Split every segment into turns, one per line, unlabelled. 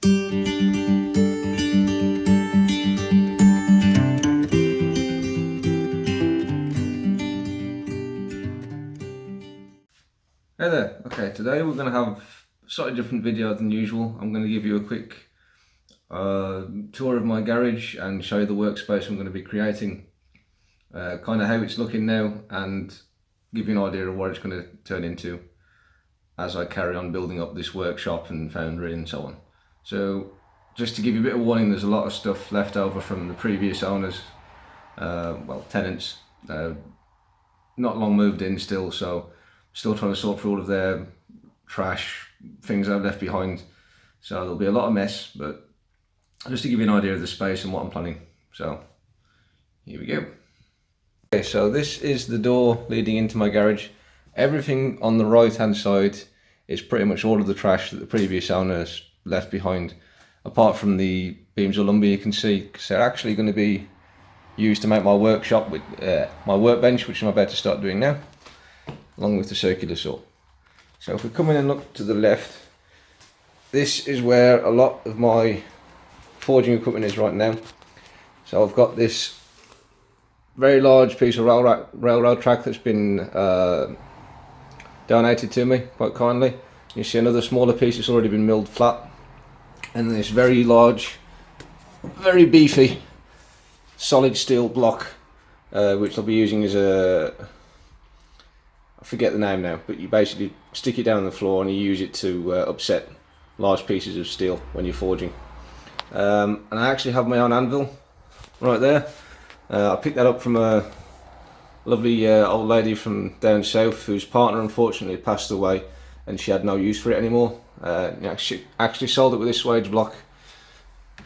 Hey there, okay, today we're going to have a slightly different video than usual. I'm going to give you a quick tour of my garage and show you the workspace I'm going to be creating, kind of how it's looking now, and give you an idea of what it's going to turn into as I carry on building up this workshop and foundry and so on. So just to give you a bit of warning, there's a lot of stuff left over from the previous owners, well, tenants, not long moved in still, so still trying to sort through all of their trash, things I've left behind. So there'll be a lot of mess, but just to give you an idea of the space and what I'm planning. So here we go. Okay, so this is the door leading into my garage. Everything on the right hand side is pretty much all of the trash that the previous owners left behind, apart from the beams of lumber you can see, because they're actually going to be used to make my workshop with my workbench, which I'm about to start doing now, along with the circular saw. So if we come in and look to the left, this is where a lot of my forging equipment is right now. So I've got this very large piece of railroad track that's been donated to me quite kindly. You see another smaller piece that's already been milled flat, and this very large, very beefy solid steel block, which I'll be using as a, I forget the name now, but you basically stick it down on the floor and you use it to upset large pieces of steel when you're forging. And I actually have my own anvil right there. I picked that up from a lovely old lady from down south whose partner unfortunately passed away and she had no use for it anymore. She actually sold it with this swage block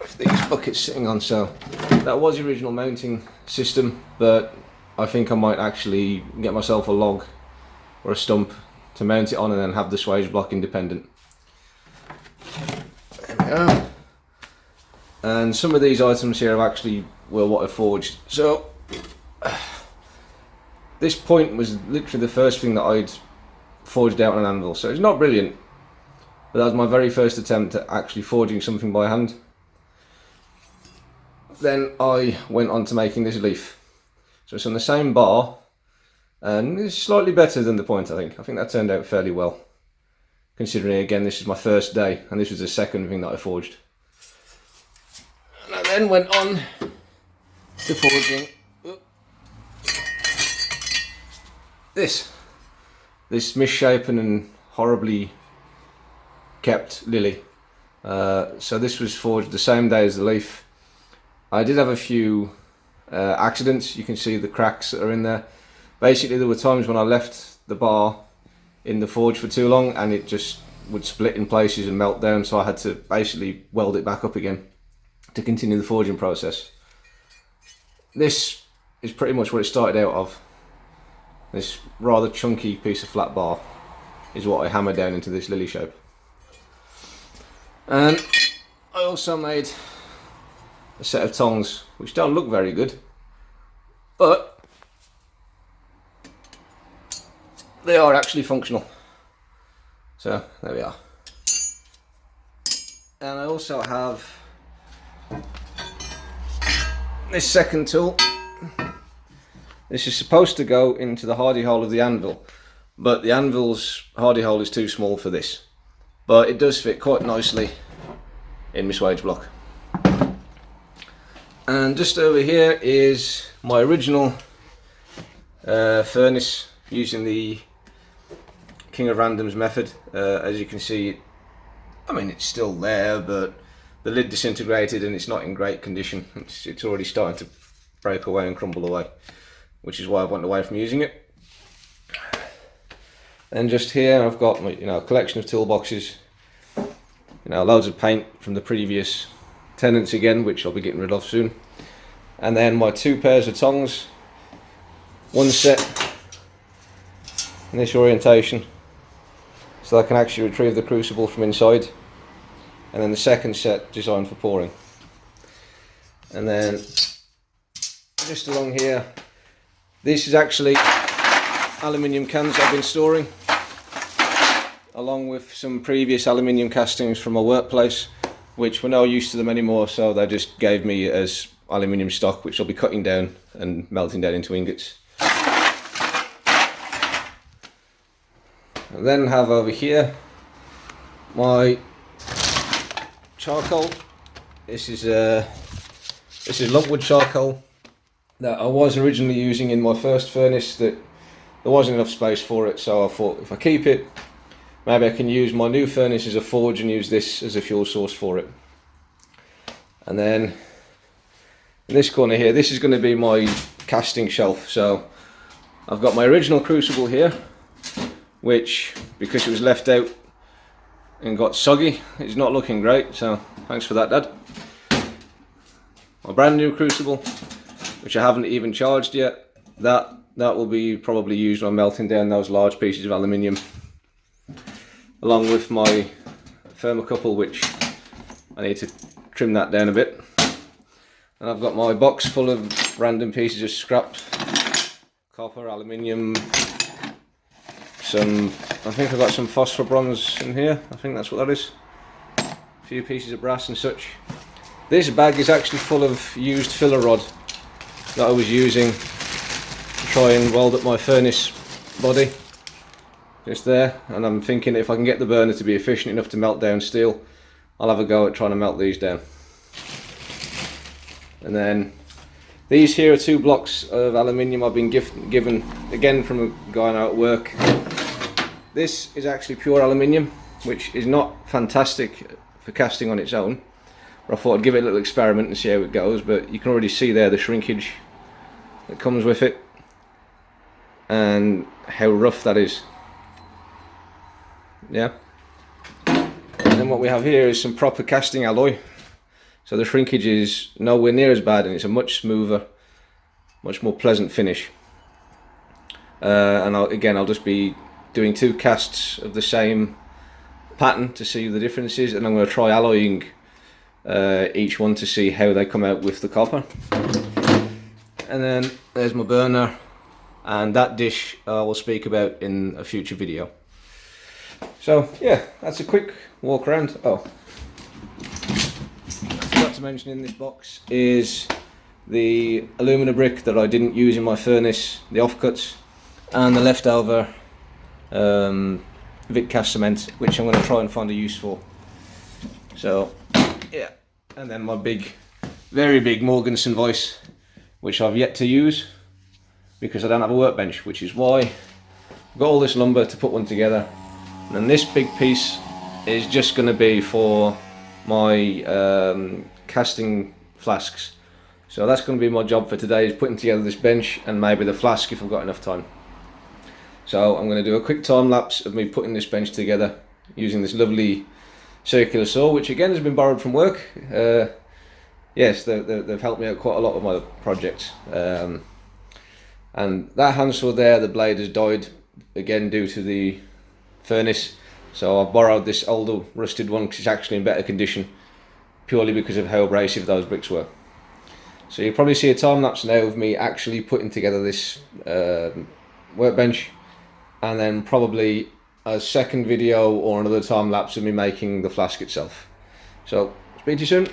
with these buckets sitting on, so that was the original mounting system, but I think I might actually get myself a log or a stump to mount it on and then have the swage block independent. There we go. And some of these items here are actually what I forged. So this point was literally the first thing that I'd forged out on an anvil, so it's not brilliant, but that was my very first attempt at actually forging something by hand. Then I went on to making this leaf. So it's on the same bar, and it's slightly better than the point, I think. I think that turned out fairly well, considering again this is my first day and this was the second thing that I forged. And I then went on to forging this misshapen and horribly kept lily. So this was forged the same day as the leaf. I did have a few accidents. You can see the cracks that are in there. Basically there were times when I left the bar in the forge for too long and it just would split in places and melt down, so I had to basically weld it back up again to continue the forging process. This is pretty much what it started out of. This rather chunky piece of flat bar is what I hammered down into this lily shape. And I also made a set of tongs which don't look very good, but they are actually functional. So there we are. And I also have this second tool. This is supposed to go into the hardy hole of the anvil, but the anvil's hardy hole is too small for this, but it does fit quite nicely in my swage block. And just over here is my original furnace using the King of Randoms method. As you can see, I mean, it's still there, but the lid disintegrated and it's not in great condition. It's already starting to break away and crumble away, which is why I've went away from using it. And just here I've got my, a collection of toolboxes, loads of paint from the previous tenants again, which I'll be getting rid of soon. And then my two pairs of tongs, one set in this orientation so I can actually retrieve the crucible from inside, and then the second set designed for pouring. And then just along here, this is actually aluminium cans I've been storing, along with some previous aluminium castings from my workplace. which we're no use to them anymore, so they just gave me as aluminium stock, which I'll be cutting down and melting down into ingots. I then have over here my charcoal. This is lumpwood charcoal that I was originally using in my first furnace, that there wasn't enough space for it, so I thought if I keep it, maybe I can use my new furnace as a forge and use this as a fuel source for it. And then in this corner here, this is going to be my casting shelf. So I've got my original crucible here, which, because it was left out and got soggy, is not looking great, so thanks for that, Dad. My brand new crucible, which I haven't even charged yet, that will be probably used when melting down those large pieces of aluminium, along with my thermocouple, which I need to trim that down a bit. And I've got my box full of random pieces of scrap copper, aluminium, I think I've got some phosphor bronze in here, I think that's what that is, a few pieces of brass and such. This bag is actually full of used filler rod that I was using to try and weld up my furnace body, just there. And I'm thinking if I can get the burner to be efficient enough to melt down steel, I'll have a go at trying to melt these down. And then these here are 2 blocks of aluminium I've been given again from a guy out at work. This is actually pure aluminium, which is not fantastic for casting on its own, but I thought I'd give it a little experiment and see how it goes. But you can already see there the shrinkage that comes with it and how rough that is. Yeah. And then what we have here is some proper casting alloy. So the shrinkage is nowhere near as bad, and it's a much smoother, much more pleasant finish. And I'll just be doing 2 casts of the same pattern to see the differences, and I'm going to try alloying each one to see how they come out with the copper. And then there's my burner, and that dish I will speak about in a future video. So yeah, that's a quick walk around. Oh, I forgot to mention in this box is the alumina brick that I didn't use in my furnace, the offcuts, and the leftover Vic cast cement, which I'm going to try and find a use for. So yeah, and then my very big Morganson voice, which I've yet to use because I don't have a workbench, which is why I've got all this lumber to put one together. And then this big piece is just going to be for my casting flasks. So that's going to be my job for today, is putting together this bench and maybe the flask if I've got enough time. So I'm going to do a quick time lapse of me putting this bench together using this lovely circular saw, which again has been borrowed from work. Yes, they've helped me out quite a lot with my projects. And that handsaw there, the blade has died again due to the furnace. So I've borrowed this older rusted one, because it's actually in better condition, purely because of how abrasive those bricks were. So you'll probably see a time lapse now of me actually putting together this workbench, and then probably a second video or another time lapse of me making the flask itself. So speak to you soon.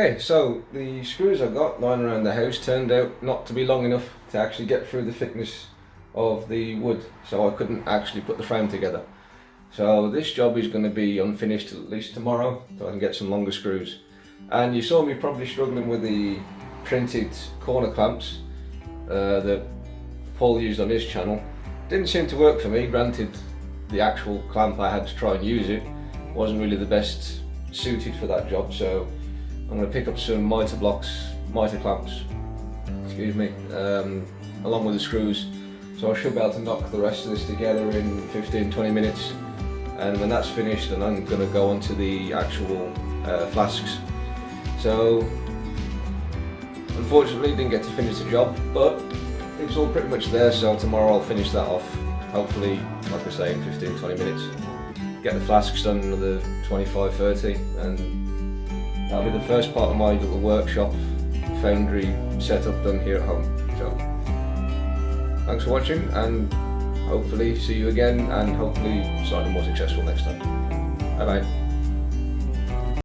Okay, so the screws I got lying around the house turned out not to be long enough to actually get through the thickness of the wood, so I couldn't actually put the frame together. So this job is going to be unfinished at least tomorrow, so I can get some longer screws. And you saw me probably struggling with the printed corner clamps that Paul used on his channel. Didn't seem to work for me. Granted, the actual clamp I had to try and use it wasn't really the best suited for that job, so I'm going to pick up some mitre clamps, excuse me, along with the screws. So I should be able to knock the rest of this together in 15-20 minutes. And when that's finished, then I'm going to go on to the actual flasks. So unfortunately didn't get to finish the job, but it's all pretty much there, so tomorrow I'll finish that off, hopefully, like I say, in 15-20 minutes. Get the flasks done another 25-30, and that'll be the first part of my little workshop foundry setup done here at home. So thanks for watching, and hopefully see you again, and hopefully slightly more successful next time. Bye bye.